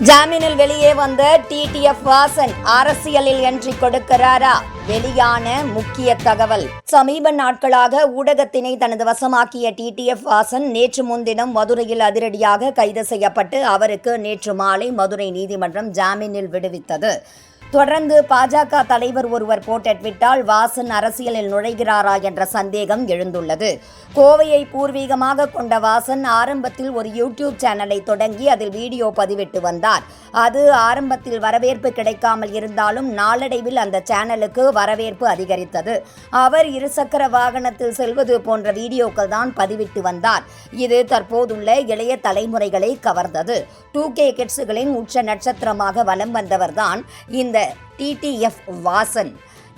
ஜாமீனில் வெளியே வந்த டிடிஎஃப் வாசன் அரசியலில் என்ட்ரி கொடுக்கிறாரா? வெளியான முக்கிய தகவல். சமீப நாட்களாக ஊடகத்தினை தனது வசமாக்கிய டிடிஎஃப் வாசன் நேற்று முன்தினம் மதுரையில் அதிரடியாக கைது செய்யப்பட்டு அவருக்கு நேற்று மாலை மதுரை நீதிமன்றம் ஜாமீனில் விடுவித்தது. தொடர்ந்து பாஜக தலைவர் ஒருவர் போட்ட ட்விட்டால் வாசன் அரசியலில் நுழைகிறாரா என்ற சந்தேகம் எழுந்துள்ளது. கோவையை பூர்வீகமாக கொண்ட வாசன் ஆரம்பத்தில் ஒரு யூடியூப் சேனலை தொடங்கி அதில் வீடியோ பதிவிட்டு வந்தார். அது ஆரம்பத்தில் வரவேற்பு கிடைக்காமல் இருந்தாலும் நாளடைவில் அந்த சேனலுக்கு வரவேற்பு அதிகரித்தது. அவர் இருசக்கர வாகனத்தில் செல்வது போன்ற வீடியோக்கள் தான் பதிவிட்டு வந்தார். இது தற்போதுள்ள இளைய தலைமுறைகளை கவர்ந்தது. 2K கிட்ஸுகளின் உச்ச நட்சத்திரமாக வலம் வந்தவர்தான் இந்த டிடிஎஃப் வாசன்.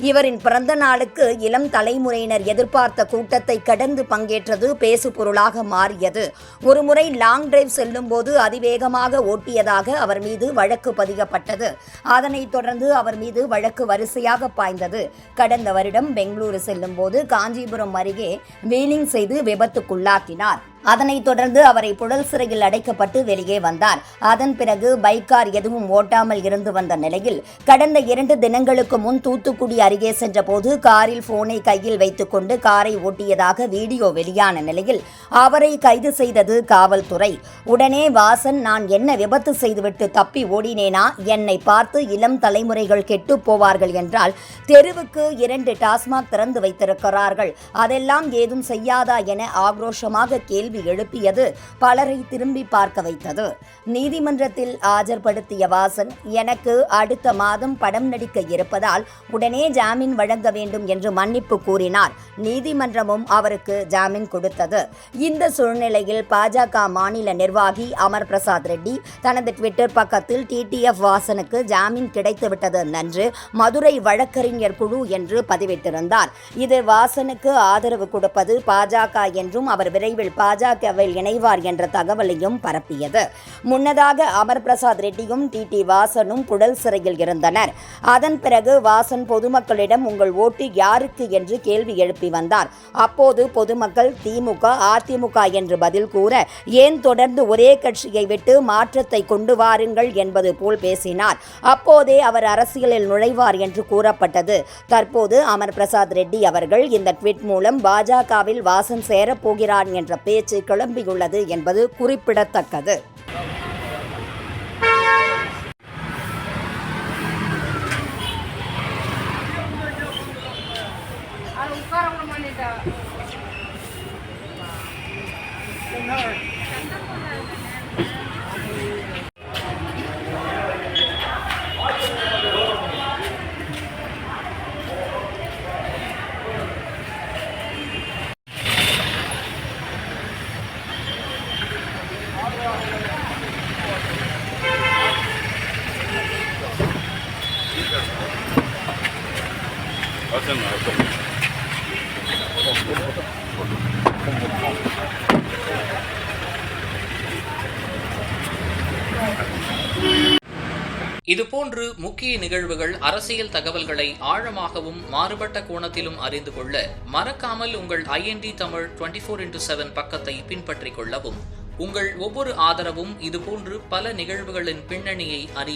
இவரின் பிறந்த நாளுக்கு இளம் தலைமுறையினர் எதிர்பார்த்த கூட்டத்தை கடந்து பங்கேற்றது பேசுபொருளாக மாறியது. ஒருமுறை லாங் டிரைவ் செல்லும் போது அதிவேகமாக ஓட்டியதாக அவர் மீது வழக்கு பதியப்பட்டது. அதனைத் தொடர்ந்து அவர் மீது வழக்கு வரிசையாக பாய்ந்தது. கடந்த வருடம் பெங்களூரு செல்லும் போது காஞ்சிபுரம் அருகே வீலிங் செய்து விபத்துக்குள்ளாக்கினார். அதனைத் தொடர்ந்து அவரை புழல் சிறையில் அடைக்கப்பட்டு வெளியே வந்தார். அதன் பிறகு பைக் கார் எதுவும் ஓட்டாமல் இருந்து வந்த நிலையில் கடந்த 2 தினங்களுக்கு முன் தூத்துக்குடி அருகே சென்றபோது காரில் போனை கையில் வைத்துக்கொண்டு காரை ஓட்டியதாக வீடியோ வெளியான நிலையில் அவரை கைது செய்தது காவல்துறை. உடனே வாசன், நான் என்ன விபத்து செய்துவிட்டு தப்பி ஓடினேனா? என்னை பார்த்து இளம் தலைமுறைகள் கெட்டு போவார்கள் என்றால் தெருவுக்கு 2 டாஸ்மாக் திறந்து வைத்திருக்கிறார்கள், அதெல்லாம் ஏதும் செய்யாதா என ஆக்ரோஷமாக கேள்வி எழுப்பியது பலரை திரும்பி பார்க்க வைத்தது. நீதிமன்றத்தில் ஆஜர்படுத்திய வாசன், எனக்கு அடுத்த மாதம் படம் நடிக்க இருப்பதால் உடனே ஜாமீன் வழங்க வேண்டும் என்று மன்னிப்பு கூறினார். நீதிமன்றமும் அவருக்கு ஜாமீன் கொடுத்தது. இந்த சூழ்நிலையில் பாஜக மாநில நிர்வாகி அமர் பிரசாத் ரெட்டி தனது ட்விட்டர் பக்கத்தில் டிடிஎஃப் வாசனுக்கு ஜாமீன் கிடைத்துவிட்டது நன்று, மதுரை வழக்கறிஞர் குழு என்று பதிவிட்டிருந்தார். இது வாசனுக்கு ஆதரவு கொடுப்பது பாஜக என்றும் அவர் விரைவில் பாஜகவில் இணைவார் என்ற தகவலையும் பரப்பியது. முன்னதாக அமர் பிரசாத் ரெட்டியும் டிடி வாசனும் புழல் சிறையில் இருந்தனர். அதன் பிறகு வாசன் பொதுமக்களிடம் உங்கள் ஓட்டு யாருக்கு என்று கேள்வி எழுப்பி வந்தார். அப்போது பொதுமக்கள் திமுக, அதிமுக என்று பதில் கூற, ஏன் தொடர்ந்து ஒரே கட்சியை விட்டு மாற்றத்தை கொண்டு வாருங்கள் என்பது போல் பேசினார். அப்போதே அவர் அரசியலில் நுழைவார் என்று கூறப்பட்டது. தற்போது அமர் பிரசாத் ரெட்டி அவர்கள் இந்த ட்வீட் மூலம் பாஜகவில் வாசன் சேரப்போகிறார் என்ற பேச்சு கிளம்பியுள்ளது என்பது குறிப்பிடத்தக்கது. இதுபோன்று முக்கிய நிகழ்வுகள், அரசியல் தகவல்களை ஆழமாகவும் மாறுபட்ட கோணத்திலும் அறிந்து கொள்ள மறக்காமல் உங்கள் IND தமிழ் 24/7 பக்கத்தை பின்பற்றிக் கொள்ளவும். உங்கள் ஒவ்வொரு ஆதரவும் இதுபோன்று பல நிகழ்வுகளின் பின்னணியை அறிய